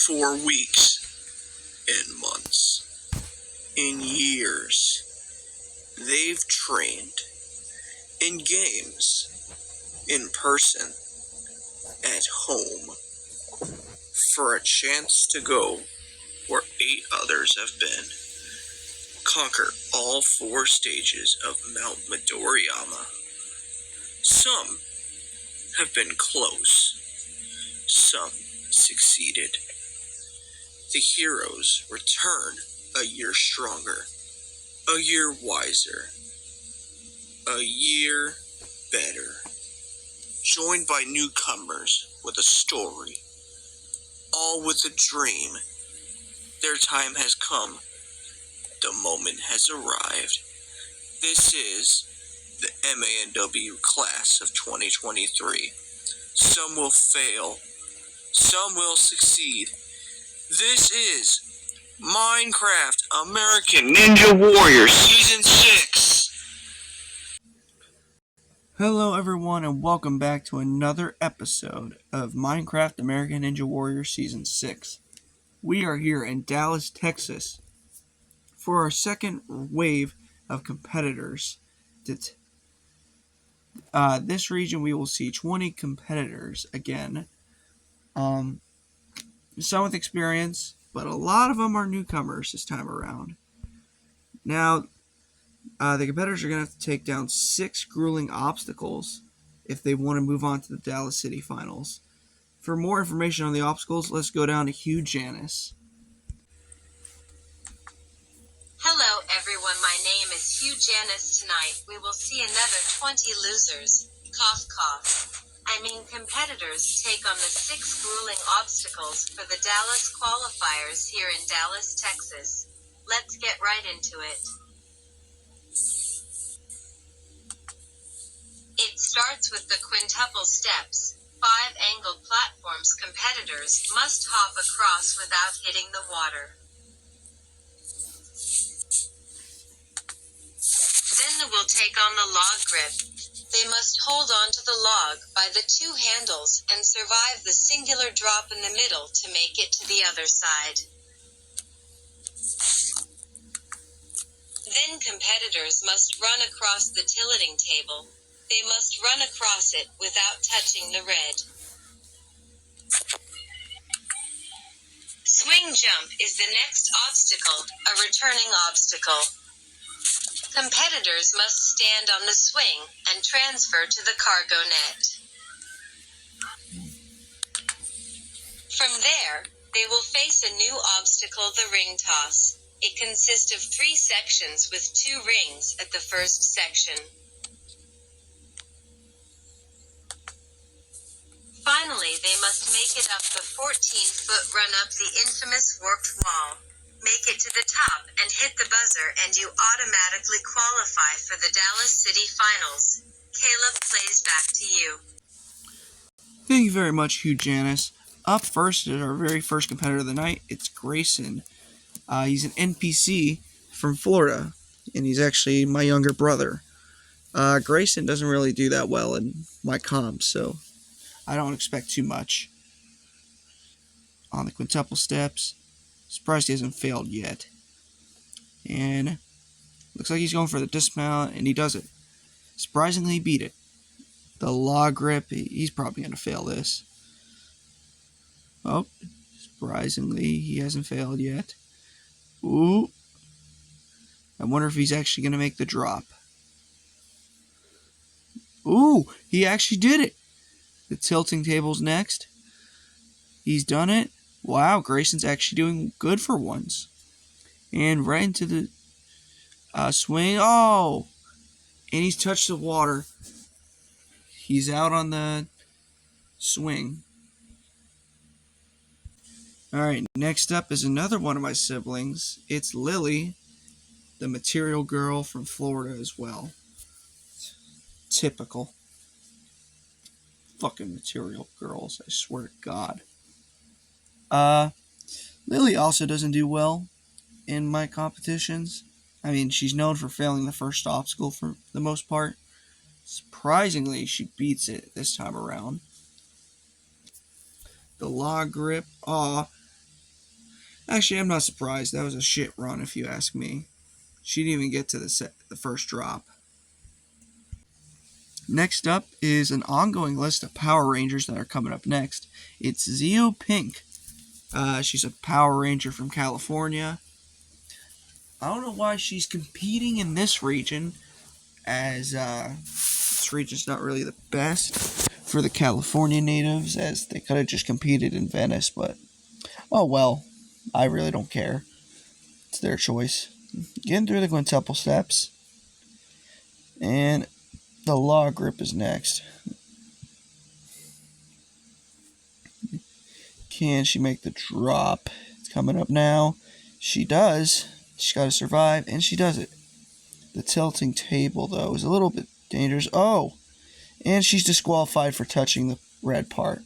For weeks, in months, in years, they've trained in games, in person, at home, for a chance to go where 8 others have been, conquer all 4 stages of Mount Midoriyama. Some have been close, some succeeded. The heroes return a year stronger, a year wiser, a year better, joined by newcomers with a story, all with a dream. Their time has come. The moment has arrived. This is the MANW class of 2023. Some will fail. Some will succeed. This is Minecraft American Ninja Warrior Season 6. Hello everyone and welcome back to another episode of Minecraft American Ninja Warrior Season 6. We are here in Dallas, Texas for our second wave of competitors. This region we will see 20 competitors again. Some with experience, but a lot of them are newcomers this time around. Now, the competitors are going to have to take down 6 grueling obstacles if they want to move on to the Dallas City Finals. For more information on the obstacles, let's go down to Hugh Janis. Hello everyone, my name is Hugh Janis. Tonight we will see another 20 losers. Cough cough. Competitors take on the 6 grueling obstacles for the Dallas qualifiers here in Dallas, Texas. Let's get right into it. It starts with the quintuple steps. 5 angled platforms competitors must hop across without hitting the water. Then they will take on the log grip. They must hold on to the log by the 2 handles and survive the singular drop in the middle to make it to the other side. Then competitors must run across the tilting table. They must run across it without touching the red. Swing jump is the next obstacle, a returning obstacle. Competitors must stand on the swing and transfer to the cargo net. From there, they will face a new obstacle, the ring toss. It consists of 3 sections with 2 rings at the first section. Finally, they must make it up the 14-foot run up the infamous warped wall. Make it to the top and hit the buzzer and you automatically qualify for the Dallas City Finals. Caleb, plays back to you. Thank you very much, Hugh Janis. Up first is our very first competitor of the night. It's Grayson. He's an NPC from Florida, and he's actually my younger brother. Grayson doesn't really do that well in my comps, so I don't expect too much. On the quintuple steps, surprised he hasn't failed yet. And looks like he's going for the dismount, and he does it. Surprisingly, he beat it. The log grip, he's probably going to fail this. Oh, surprisingly, he hasn't failed yet. Ooh. I wonder if he's actually going to make the drop. Ooh, he actually did it. The tilting table's next. He's done it. Wow, Grayson's actually doing good for once. And right into the swing. Oh! And he's touched the water. He's out on the swing. Alright, next up is another one of my siblings. It's Lily, the material girl from Florida as well. Typical. Fucking material girls, I swear to God. Lily also doesn't do well in my competitions. She's known for failing the first obstacle for the most part. Surprisingly, she beats it this time around. The log grip, Actually, I'm not surprised. That was a shit run, if you ask me. She didn't even get to the first drop. Next up is an ongoing list of Power Rangers that are coming up next. It's Zeo Pink. She's a Power Ranger from California. I don't know why she's competing in this region, as this region's not really the best for the California natives, as they could have just competed in Venice, but oh well, I really don't care. It's their choice. Getting through the quintuple steps, and the log grip is next. Can she make the drop? It's coming up now. She does. She's got to survive, and she does it. The tilting table, though, is a little bit dangerous. Oh! And she's disqualified for touching the red part.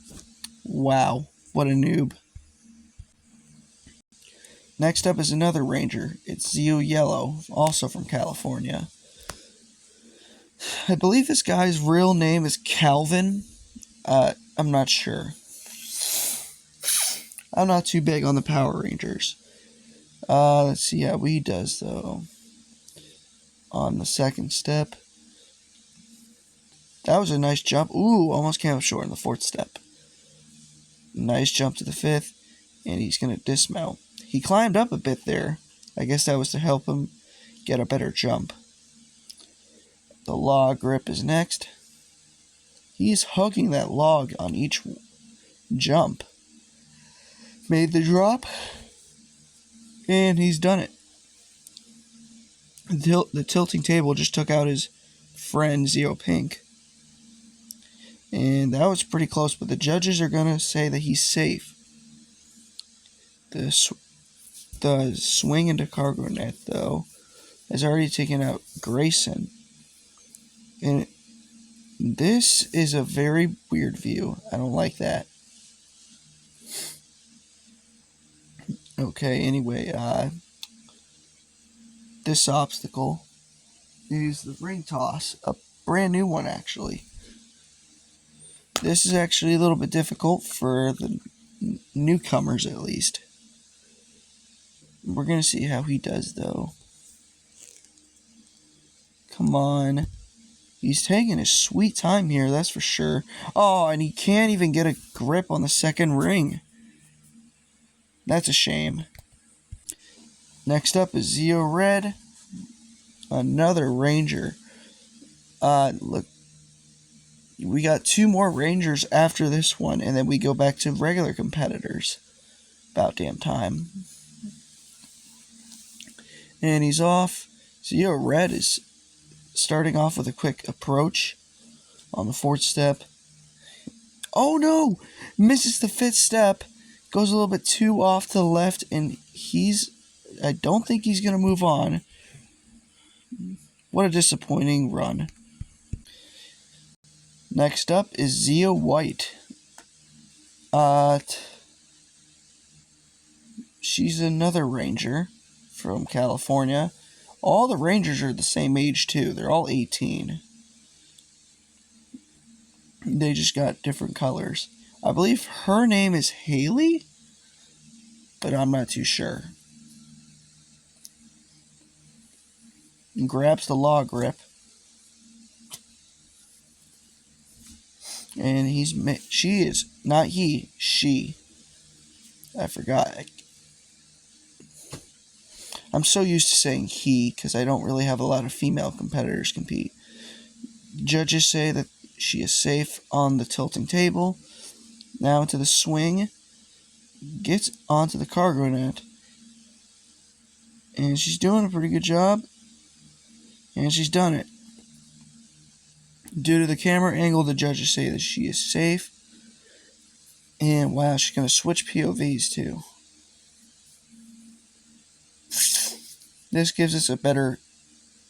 Wow. What a noob. Next up is another Ranger. It's Zeo Yellow, also from California. I believe this guy's real name is Calvin. I'm not sure. I'm not too big on the Power Rangers. Let's see how he does, though. On the second step. That was a nice jump. Ooh, almost came up short in the fourth step. Nice jump to the fifth. And he's going to dismount. He climbed up a bit there. I guess that was to help him get a better jump. The log grip is next. He's hugging that log on each jump. Made the drop. And he's done it. The tilting table just took out his friend Zeo Pink. And that was pretty close, but the judges are going to say that he's safe. The swing into cargo net, though, has already taken out Grayson. And this is a very weird view. I don't like that. Okay, anyway, this obstacle is the ring toss. A brand new one, actually. This is actually a little bit difficult for the newcomers, at least. We're going to see how he does, though. Come on. He's taking his sweet time here, that's for sure. Oh, and he can't even get a grip on the second ring. That's a shame. Next up is Zeo Red. Another Ranger. Look. We got two more Rangers after this one, and then we go back to regular competitors. About damn time. And he's off. Zeo Red is starting off with a quick approach on the fourth step. Oh no! Misses the fifth step. Goes a little bit too off to the left, and I don't think he's going to move on. What a disappointing run. Next up is Zeo White. She's another Ranger from California. All the Rangers are the same age, too. They're all 18. They just got different colors. I believe her name is Haley, but I'm not too sure. And grabs the log grip. And she. I forgot. I'm so used to saying he because I don't really have a lot of female competitors compete. Judges say that she is safe on the tilting table. Now into the swing. Gets onto the cargo net. And she's doing a pretty good job. And she's done it. Due to the camera angle, the judges say that she is safe. And wow, she's going to switch POVs too. This gives us a better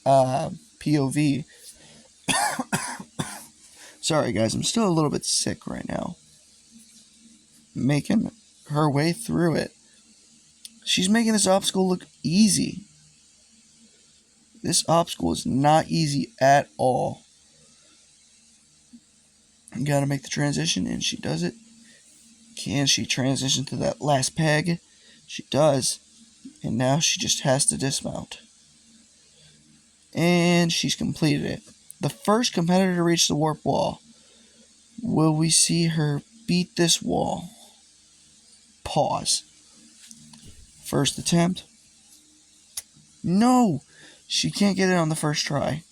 POV. Sorry guys, I'm still a little bit sick right now. Making her way through it. She's making this obstacle look easy. This obstacle is not easy at all. You gotta make the transition, and she does it. Can she transition to that last peg? She does. And now she just has to dismount. And she's completed it. The first competitor to reach the warp wall. Will we see her beat this wall? Pause. First attempt. No! She can't get it on the first try.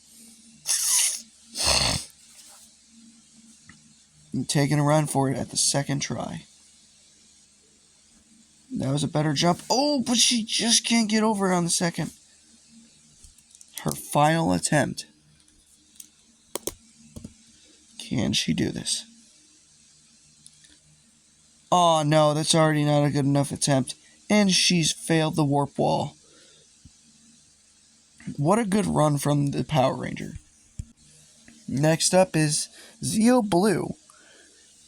I'm taking a run for it at the second try. That was a better jump. Oh, but she just can't get over it on the second. Her final attempt. Can she do this? Oh no, that's already not a good enough attempt. And she's failed the warp wall. What a good run from the Power Ranger. Next up is Zeo Blue.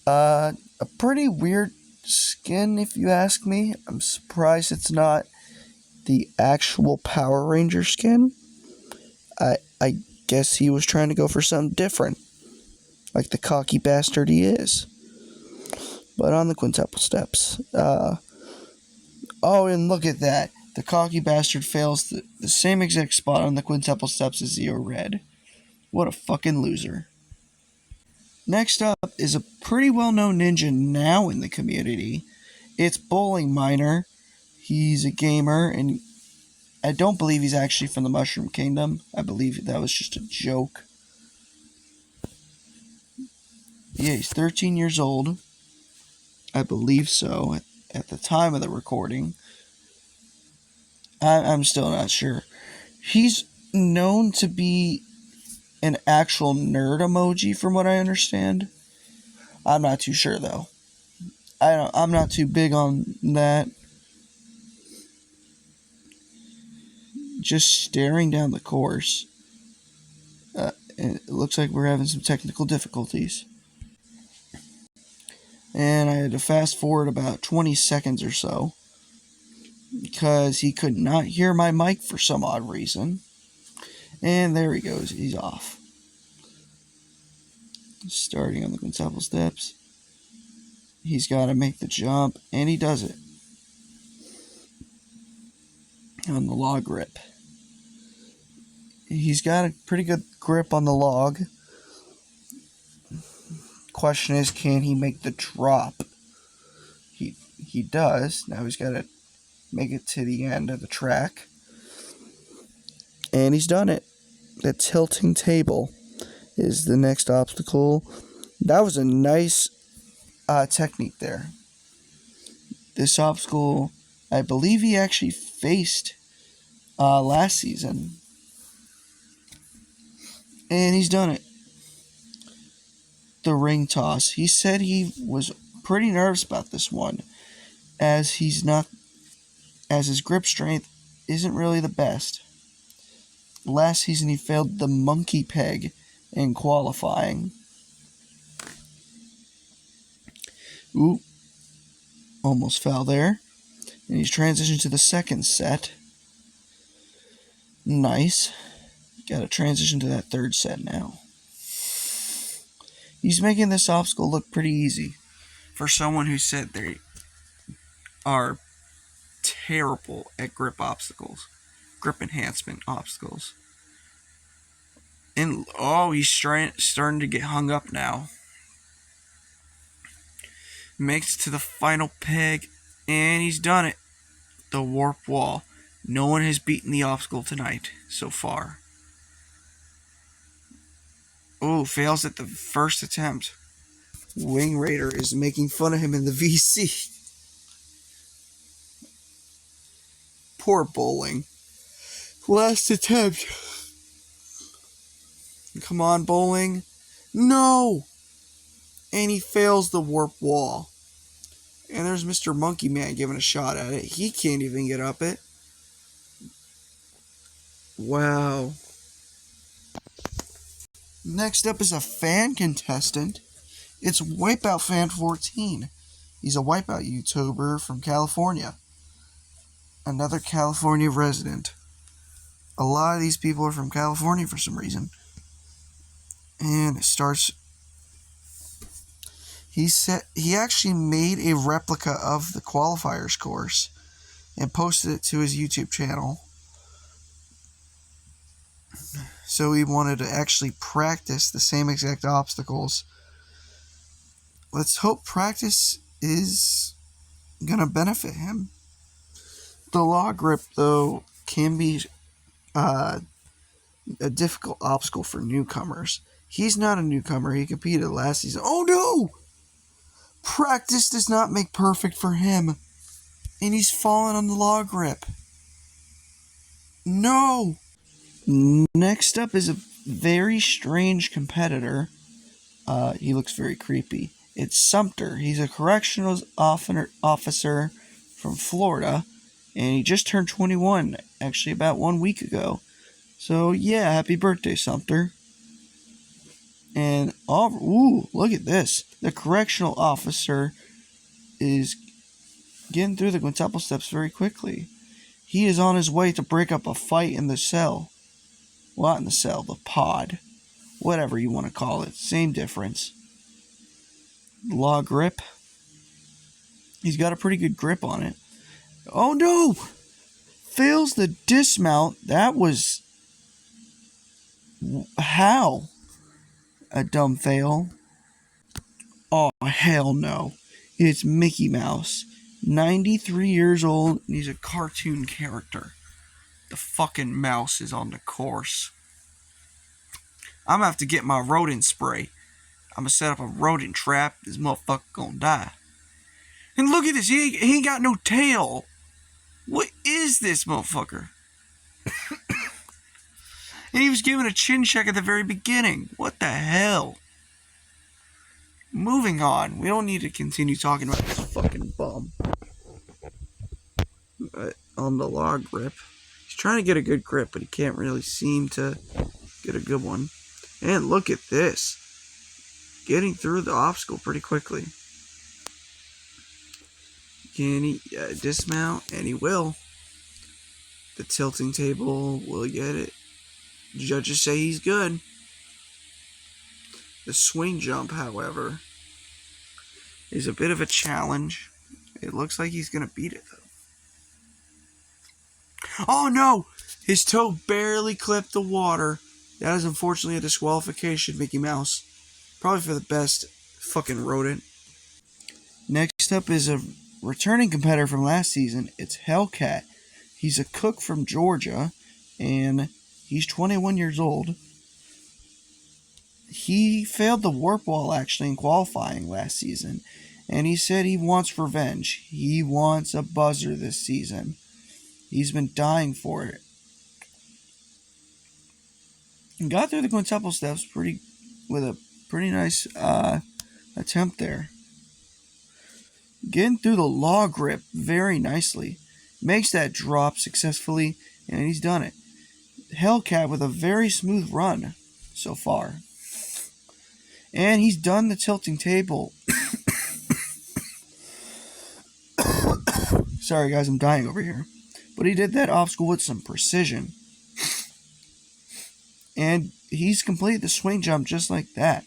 A pretty weird skin, if you ask me. I'm surprised it's not the actual Power Ranger skin. I guess he was trying to go for something different, like the cocky bastard he is. But on the quintuple steps. Oh, and look at that. The cocky bastard fails the same exact spot on the quintuple steps as Zeo Red. What a fucking loser. Next up is a pretty well-known ninja now in the community. It's Bowling Miner. He's a gamer, and I don't believe he's actually from the Mushroom Kingdom. I believe that was just a joke. Yeah, he's 13 years old. I believe so, at the time of the recording. I'm still not sure. He's known to be an actual nerd emoji, from what I understand. I'm not too sure, though. I'm not too big on that. Just staring down the course. It looks like we're having some technical difficulties. And I had to fast forward about 20 seconds or so, because he could not hear my mic for some odd reason. And there he goes. He's off. Starting on the quintuple steps. He's got to make the jump, and he does it. On the log grip. He's got a pretty good grip on the log. Question is, can he make the drop? He does. Now he's got to make it to the end of the track. And he's done it. The tilting table is the next obstacle. That was a nice technique there. This obstacle, I believe he actually faced last season. And he's done it. The ring toss. He said he was pretty nervous about this one, as his grip strength isn't really the best. Last season he failed the monkey peg in qualifying. Ooh, almost fell there. And he's transitioned to the second set. Nice. Got to transition to that third set now. He's making this obstacle look pretty easy for someone who said they are terrible at grip obstacles, grip enhancement obstacles. And he's starting to get hung up now. Makes it to the final peg, and he's done it. The warp wall. No one has beaten the obstacle tonight so far. Fails at the first attempt. Wing Raider is making fun of him in the VC. Poor Bowling. Last attempt. Come on, Bowling. No! And he fails the warp wall. And there's Mr. Monkey Man giving a shot at it. He can't even get up it. Wow. Next up is a fan contestant. It's Wipeout Fan 14. He's a Wipeout YouTuber from California. Another California resident. A lot of these people are from California for some reason. And it starts... He actually made a replica of the qualifiers course. and posted it to his YouTube channel. So he wanted to actually practice the same exact obstacles. Let's hope practice is going to benefit him. The log grip, though, can be a difficult obstacle for newcomers. He's not a newcomer. He competed last season. Oh no! Practice does not make perfect for him. And he's fallen on the log grip. No! Next up is a very strange competitor. He looks very creepy. It's Sumter. He's a correctional officer from Florida. And he just turned 21, actually about 1 week ago. So yeah, happy birthday, Sumter. And, look at this. The correctional officer is getting through the quintuple steps very quickly. He is on his way to break up a fight in the cell. Well, not in the cell, the pod. Whatever you want to call it. Same difference. Log grip. He's got a pretty good grip on it. Oh no! Fails the dismount. That was... How? A dumb fail. Oh, hell no. It's Mickey Mouse. 93 years old, and he's a cartoon character. The fucking mouse is on the course. I'm gonna have to get my rodent spray. I'm gonna set up a rodent trap. This motherfucker gonna die. And look at this. He ain't got no tail. What is this motherfucker? And he was given a chin check at the very beginning. What the hell? Moving on. We don't need to continue talking about this fucking bum. But on the log grip. He's trying to get a good grip, but he can't really seem to get a good one. And look at this. Getting through the obstacle pretty quickly. Can he dismount? And he will. The tilting table will get it. Judges say he's good. The swing jump, however, is a bit of a challenge. It looks like he's going to beat it, though. Oh, no! His toe barely clipped the water. That is unfortunately a disqualification, Mickey Mouse. Probably for the best fucking rodent. Next up is a returning competitor from last season. It's Hellcat. He's a cook from Georgia, and he's 21 years old. He failed the warp wall, actually, in qualifying last season. And he said he wants revenge. He wants a buzzer this season. He's been dying for it. And got through the quintuple steps with a pretty nice attempt there. Getting through the log grip very nicely. Makes that drop successfully, and he's done it. Hellcat with a very smooth run so far. And he's done the tilting table. Sorry guys, I'm dying over here. But he did that obstacle with some precision. And he's completed the swing jump just like that.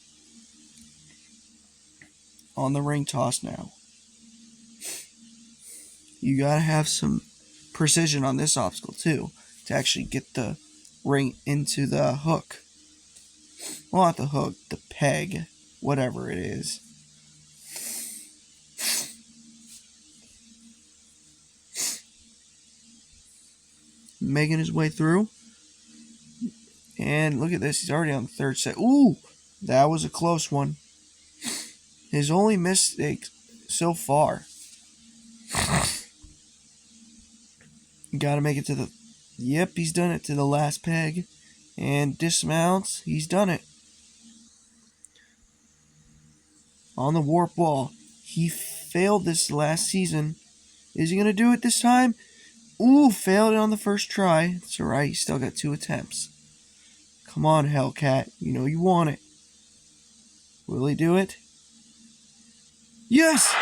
On the ring toss now. You gotta have some precision on this obstacle too, to actually get the ring into the hook. Well, not the hook, the peg, whatever it is. Making his way through. And look at this, he's already on the third set. Ooh, that was a close one. His only mistake so far. Gotta make it to the... Yep, he's done it to the last peg. And dismounts. He's done it. On the warp wall. He failed this last season. Is he going to do it this time? Ooh, failed it on the first try. It's alright, he's still got 2 attempts. Come on, Hellcat. You know you want it. Will he do it? Yes!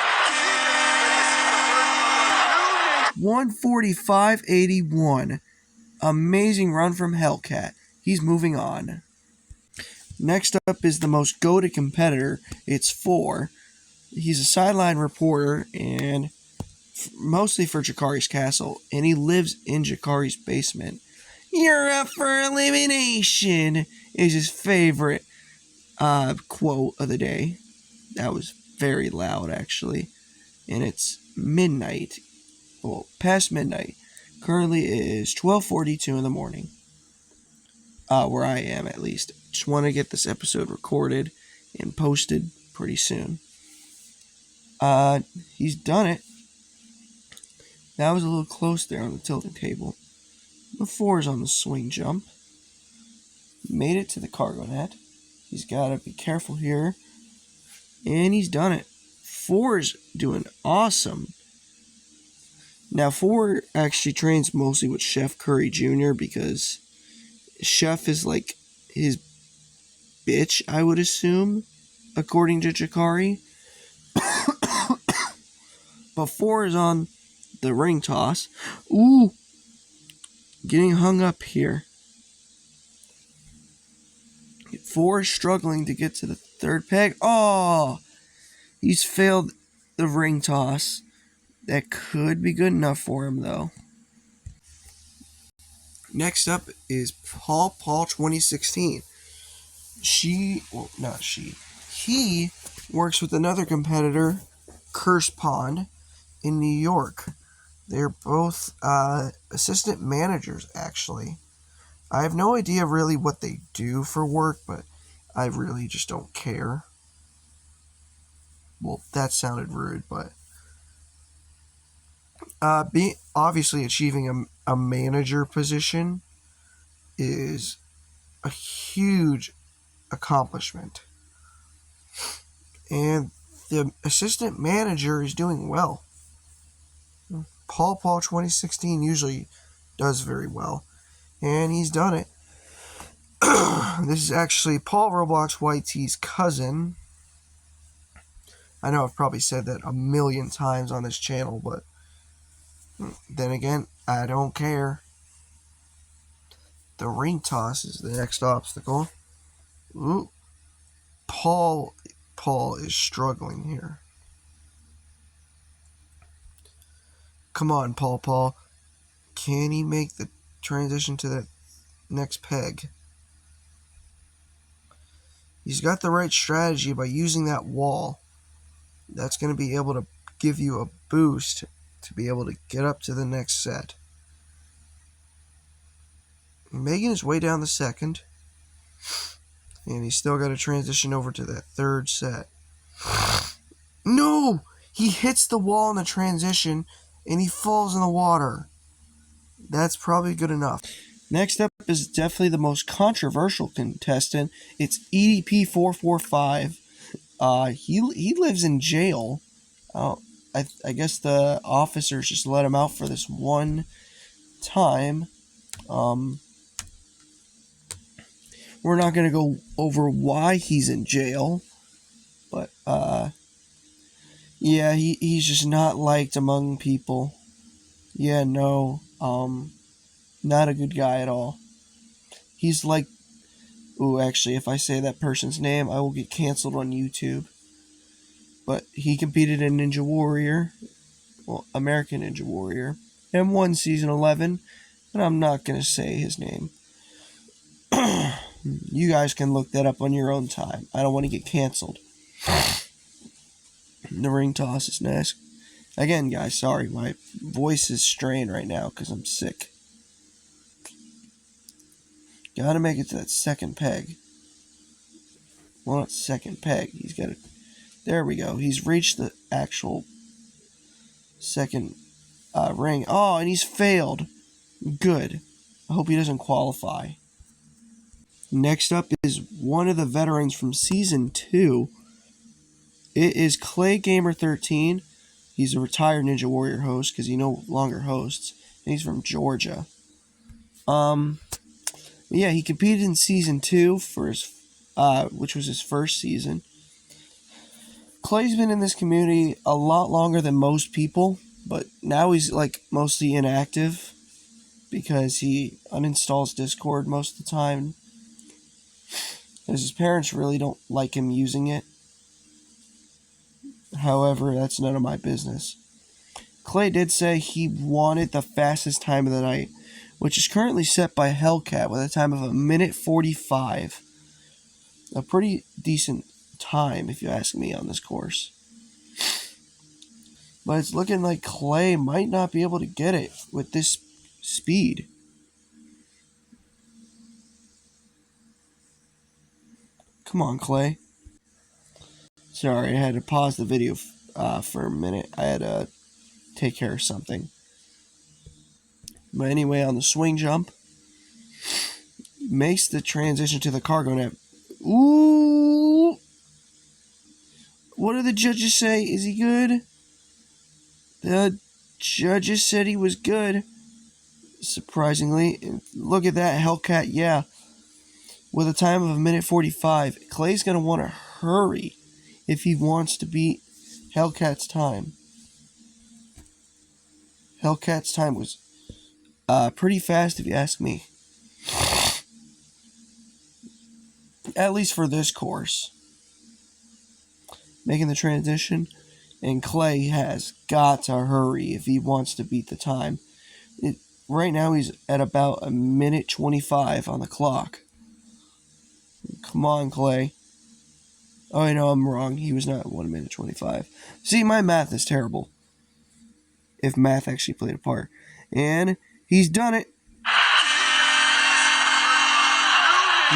145.81. Amazing run from Hellcat. He's moving on. Next up is the most goated competitor. It's 4. He's a sideline reporter, and mostly for Jakari's castle, and he lives in Jakari's basement. "You're up for elimination" is his favorite quote of the day. That was very loud, actually. And it's midnight. Well, past midnight. Currently it is 12:42 in the morning. Where I am, at least. Just want to get this episode recorded and posted pretty soon. He's done it. That was a little close there on the tilting table. The 4 is on the swing jump. Made it to the cargo net. He's got to be careful here. And he's done it. 4 is doing awesome. Now, 4 actually trains mostly with Chef Curry Jr. because Chef is like his bitch, I would assume, according to Jakari. But 4 is on the ring toss. Ooh! Getting hung up here. 4 is struggling to get to the 3rd peg. Oh! He's failed the ring toss. That could be good enough for him, though. Next up is Paul 2016. He works with another competitor, Curse Pond, in New York. They're both assistant managers, actually. I have no idea really what they do for work, but I really just don't care. Well, that sounded rude, but obviously achieving a manager position is a huge accomplishment. And the assistant manager is doing well. Paul 2016 usually does very well, and he's done it. This is actually Paul Roblox YT's cousin. I know I've probably said that a million times on this channel, but then again, I don't care. The ring toss is the next obstacle. Ooh. Paul is struggling here. Come on, Paul. Can he make the transition to the next peg? He's got the right strategy by using that wall. That's going to be able to give you a boost to be able to get up to the next set. Making his way down the 2nd. And he's still got to transition over to that 3rd set. No! He hits the wall in the transition and he falls in the water. That's probably good enough. Next up is definitely the most controversial contestant. It's EDP 445. He lives in jail. I guess the officers just let him out for this one time. We're not going to go over why he's in jail, but yeah, he's just not liked among people. Yeah, no, not a good guy at all. He's like, ooh, actually, if I say that person's name, I will get canceled on YouTube. But he competed in Ninja Warrior, well, American Ninja Warrior, and won Season 11, and I'm not going to say his name. You guys can look that up on your own time. I don't want to get canceled. The ring toss is next. Again, guys, sorry, my voice is strained right now because I'm sick. Gotta make it to that 2nd peg. Well, not 2nd peg. He's got it. There we go. He's reached the actual 2nd ring. Oh, and he's failed. Good. I hope he doesn't qualify. Next up is one of the veterans from Season 2. It is Clay Gamer 13. He's a retired Ninja Warrior host because he no longer hosts. And he's from Georgia. Yeah, he competed in Season 2 for his, which was his first season. Clay's been in this community a lot longer than most people, but now he's like mostly inactive because he uninstalls Discord most of the time. Because his parents really don't like him using it. However, that's none of my business. Clay did say he wanted the fastest time of the night, which is currently set by Hellcat with a time of 1:45. A pretty decent time, if you ask me, on this course. But it's looking like Clay might not be able to get it with this speed. Come on, Clay. Sorry, I had to pause the video for a minute. I had to take care of something. But anyway, on the swing jump, makes the transition to the cargo net. Ooh! What do the judges say? Is he good? The judges said he was good. Surprisingly. Look at that, Hellcat, yeah. With a time of 1:45. Clay's going to want to hurry if he wants to beat Hellcat's time. Hellcat's time was pretty fast, if you ask me. At least for this course. Making the transition, and Clay has got to hurry if he wants to beat the time. Right now he's at about 1:25 on the clock. Come on, Clay. Oh, I know I'm wrong. He was not 1:25. See, my math is terrible. If math actually played a part. And he's done it.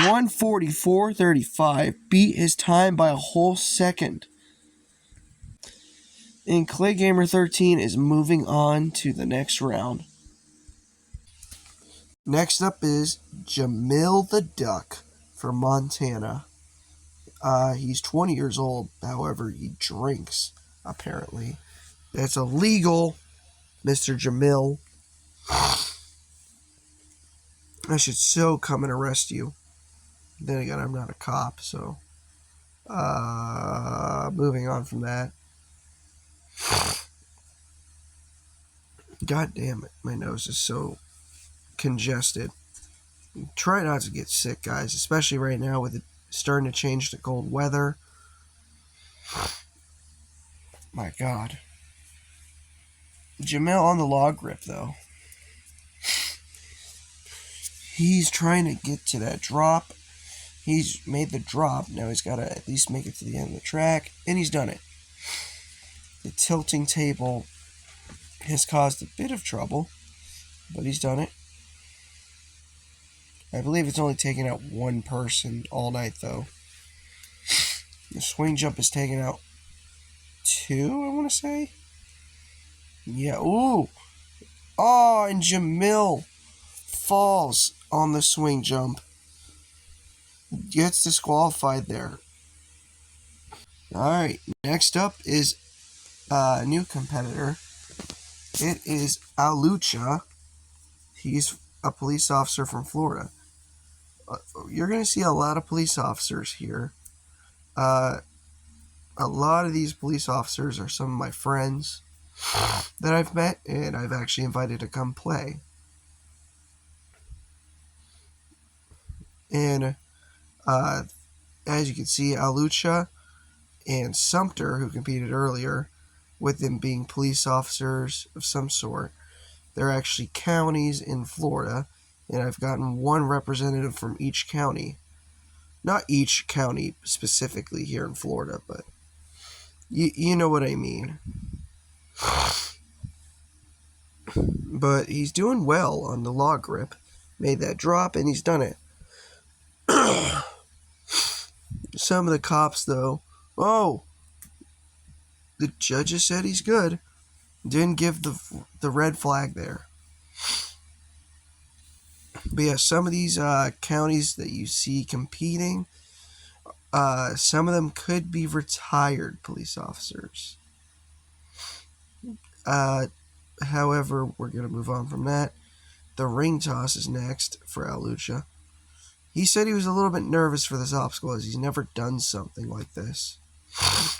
1:44.35. Beat his time by a whole second. And Clay Gamer 13 is moving on to the next round. Next up is Jamil the Duck from Montana. He's 20 years old, however, he drinks, apparently. That's illegal, Mr. Jamil. I should so come and arrest you. Then again, I'm not a cop, so... moving on from that. God damn it, my nose is so congested. Try not to get sick, guys, especially right now with it starting to change to cold weather. My God. Jamil on the log grip, though. He's trying to get to that drop. He's made the drop. Now he's got to at least make it to the end of the track, and he's done it. The tilting table has caused a bit of trouble, but he's done it. I believe it's only taken out one person all night, though. The swing jump has taken out 2, I want to say. Yeah, ooh. Oh, and Jamil falls on the swing jump. Gets disqualified there. Alright, next up is a new competitor. It is Alucha. He's a police officer from Florida. You're going to see a lot of police officers here. A lot of these police officers are some of my friends that I've met, and I've actually invited to come play. And as you can see, Alucha and Sumter, who competed earlier, with them being police officers of some sort, they're actually counties in Florida, and I've gotten one representative from each county. Not each county specifically here in Florida, but you know what I mean. But he's doing well on the log grip. Made that drop, and he's done it. Some of the cops, though, oh, the judges said he's good. Didn't give the red flag there. But yeah, some of these counties that you see competing, some of them could be retired police officers. However, we're going to move on from that. The ring toss is next for Alucha. He said he was a little bit nervous for this obstacle as he's never done something like this.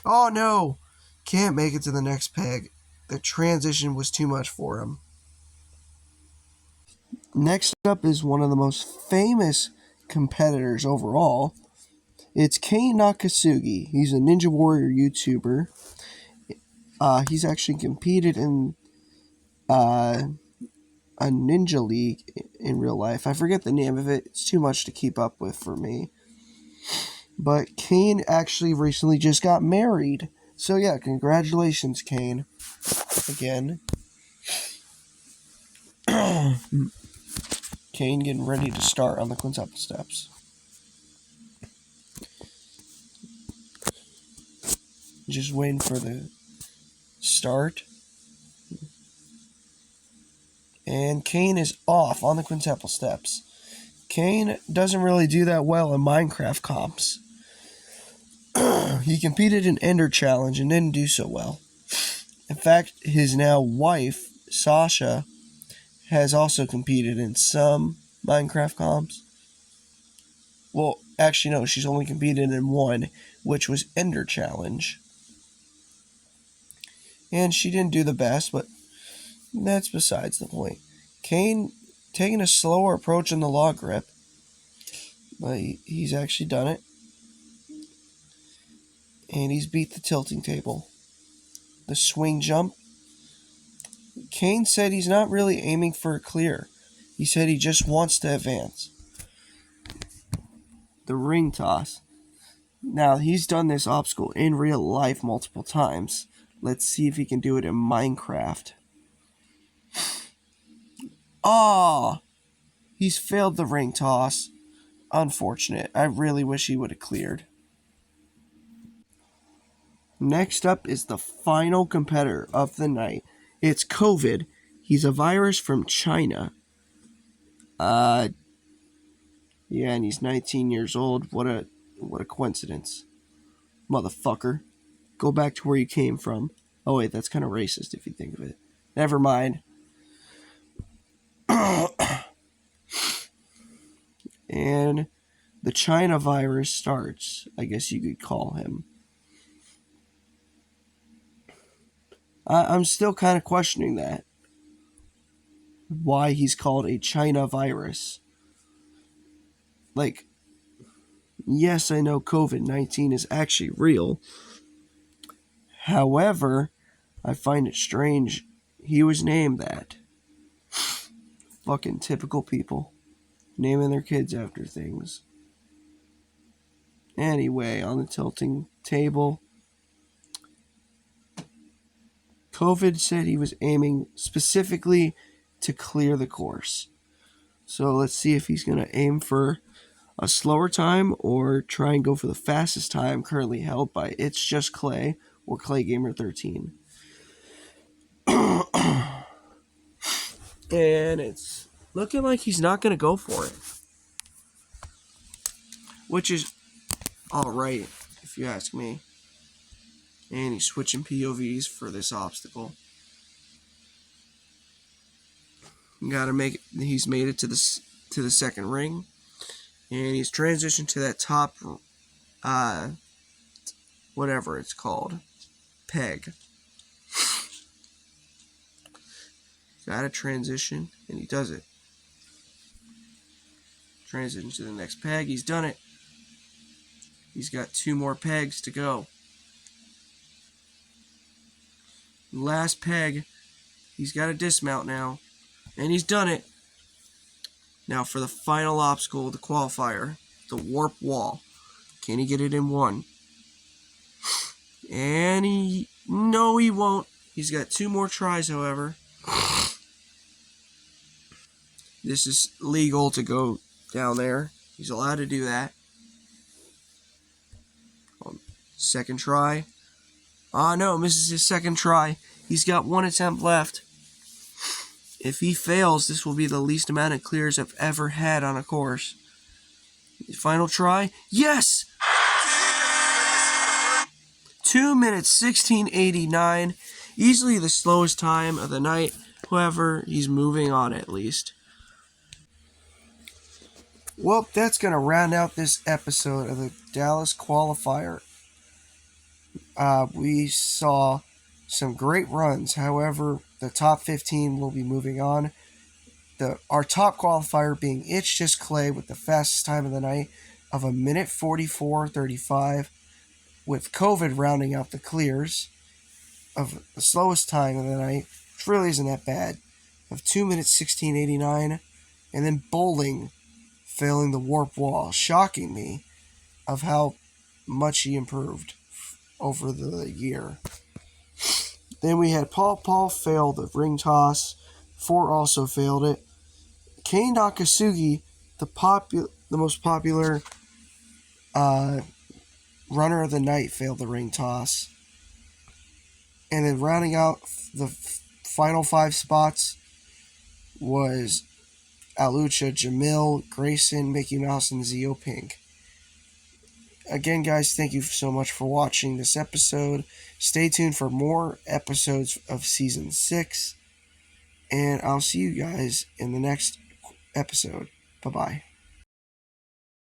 Oh no! Can't make it to the next peg. The transition was too much for him. Next up is one of the most famous competitors overall. It's Kei Nakasugi. He's a Ninja Warrior YouTuber. He's actually competed in uh, a Ninja League in real life. I forget the name of it. It's too much to keep up with for me. But Kane actually recently just got married. So yeah, congratulations, Kane. Again. Kane getting ready to start on the quintuple steps. Just waiting for the start. And Kane is off on the quintuple steps. Kane doesn't really do that well in Minecraft comps. He competed in Ender Challenge and didn't do so well. In fact, his now wife, Sasha, has also competed in some Minecraft comps. Well, actually no, she's only competed in one, which was Ender Challenge. And she didn't do the best, but that's besides the point. Kane taking a slower approach on the log grip, but he's actually done it. And he's beat the tilting table. The swing jump. Kane said he's not really aiming for a clear. He said he just wants to advance. The ring toss. Now, he's done this obstacle in real life multiple times. Let's see if he can do it in Minecraft. He's failed the ring toss. Unfortunate. I really wish he would have cleared. Next up is the final competitor of the night. It's COVID. He's a virus from China. Yeah, and he's 19 years old. What a coincidence. Motherfucker. Go back to where you came from. Oh wait, that's kind of racist if you think of it. Never mind. And the China virus starts, I guess you could call him. I'm still kind of questioning that. Why he's called a China virus. Like, yes, I know COVID-19 is actually real. However, I find it strange he was named that. Fucking typical people. Naming their kids after things. Anyway, on the tilting table, COVID said he was aiming specifically to clear the course. So let's see if he's going to aim for a slower time or try and go for the fastest time currently held by It's Just Clay or Clay Gamer 13. And it's looking like he's not going to go for it. Which is alright, if you ask me. And he's switching POVs for this obstacle. Gotta make it. He's made it to the second ring. And he's transitioned to that top, whatever it's called, peg. Gotta transition, and he does it. Transition to the next peg. He's done it. He's got 2 more pegs to go. Last peg. He's got to dismount now. And he's done it. Now for the final obstacle, the qualifier, the warp wall. Can he get it in 1? And no, he won't. He's got 2 more tries, however. This is legal to go down there. He's allowed to do that. Second try. No, misses his second try. He's got 1 attempt left. If he fails, this will be the least amount of clears I've ever had on a course. Final try. Yes! 2 minutes 16:89. Easily the slowest time of the night. However, he's moving on at least. Well, that's going to round out this episode of the Dallas Qualifier. We saw some great runs. However, the top 15 will be moving on. Our top qualifier being It's Just Clay with the fastest time of the night of 1:44:35, with COVID rounding out the clears of the slowest time of the night, really isn't that bad, of 2 minutes 16:89, and then Bowling failing the warp wall, shocking me of how much he improved over the year. Then we had Paul failed the ring toss. Fort also failed it. Kei Nakasugi, the most popular runner of the night, failed the ring toss. And then rounding out the final 5 spots was Alucha, Jamil, Grayson, Mickey Mouse, and Zio Pink. Again, guys, thank you so much for watching this episode. Stay tuned for more episodes of Season 6. And I'll see you guys in the next episode. Bye-bye.